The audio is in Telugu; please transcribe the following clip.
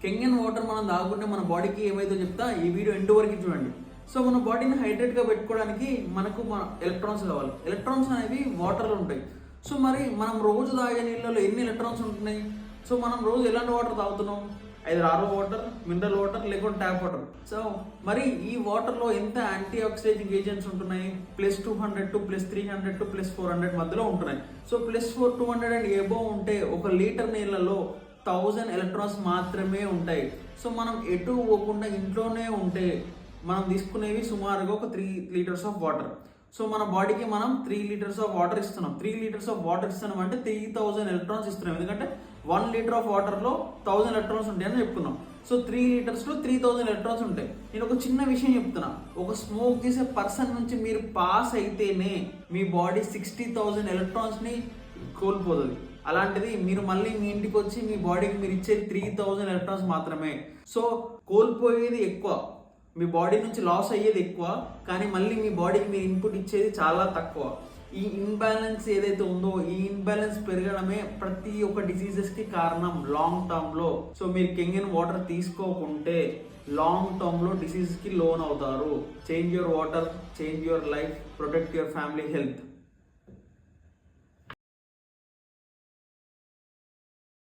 కెంగన్ వాటర్ మనం తాగుకుంటే మన బాడీకి ఏమైతే చెప్తా ఈ వీడియో ఎండ్ వరకు చూడండి. సో మన బాడీని హైడ్రేట్గా పెట్టుకోవడానికి మనకు మన ఎలక్ట్రాన్స్ కావాలి. ఎలక్ట్రాన్స్ అనేవి వాటర్లో ఉంటాయి. సో మరి మనం రోజు తాగే నీళ్ళలో ఎన్ని ఎలక్ట్రాన్స్ ఉంటున్నాయి? సో మనం రోజు ఎలాంటి వాటర్ తాగుతున్నాం? Either RO water, mineral water, లేకుంటే ట్యాప్ వాటర్. సో మరి ఈ వాటర్లో ఎంత యాంటీ ఆక్సిడైజింగ్ ఏజెంట్స్ ఉంటున్నాయి? +200 to +300 to +400 మధ్యలో ఉంటున్నాయి. సో +200 అండ్ ఎబోవ్ ఉంటే 1 లీటర్ నీళ్ళలో 1000 ఎలక్ట్రాన్స్ మాత్రమే ఉంటాయి. సో మనం ఎటు పోకుండా ఇంట్లోనే ఉంటే మనం తీసుకునేవి సుమారుగా ఒక 3 లీటర్స్ ఆఫ్ వాటర్. సో మన బాడీకి మనం 3 లీటర్స్ ఆఫ్ వాటర్ ఇస్తున్నాం. 3 లీటర్స్ ఆఫ్ వాటర్ ఇస్తున్నాం అంటే 3000 ఎలక్ట్రాన్స్ ఇస్తున్నాం. ఎందుకంటే 1 లీటర్ ఆఫ్ వాటర్లో 1000 ఎలక్ట్రాన్స్ ఉంటాయని చెప్తున్నాం. సో 3 లీటర్స్లో 3000 ఎలక్ట్రాన్స్ ఉంటాయి. నేను ఒక చిన్న విషయం చెప్తున్నా. ఒక స్మోక్ చేసే పర్సన్ నుంచి మీరు పాస్ అయితేనే మీ బాడీ 60,000 ఎలక్ట్రాన్స్ని కోల్పోతుంది. అలాంటిది మీరు మళ్ళీ మీ ఇంటికి వచ్చి మీ బాడీకి మీరు ఇచ్చేది 3000 ఎలక్ట్రాన్స్ మాత్రమే. సో కోల్పోయేది ఎక్కువ, మీ బాడీ నుంచి లాస్ అయ్యేది ఎక్కువ, కానీ మళ్ళీ మీ బాడీకి మీరు ఇన్పుట్ ఇచ్చేది చాలా తక్కువ. ఈ ఇన్బ్యాలెన్స్ ఏదైతే ఉందో ఈ ఇన్బ్యాలెన్స్ పెరగడమే ప్రతి ఒక్క డిసీజెస్కి కారణం లాంగ్ టర్మ్లో. సో మీరు కెంగన్ వాటర్ తీసుకోకుంటే లాంగ్ టర్మ్లో డిసీజ్కి లోన్ అవుతారు. Change your water, change your life, protect your family health.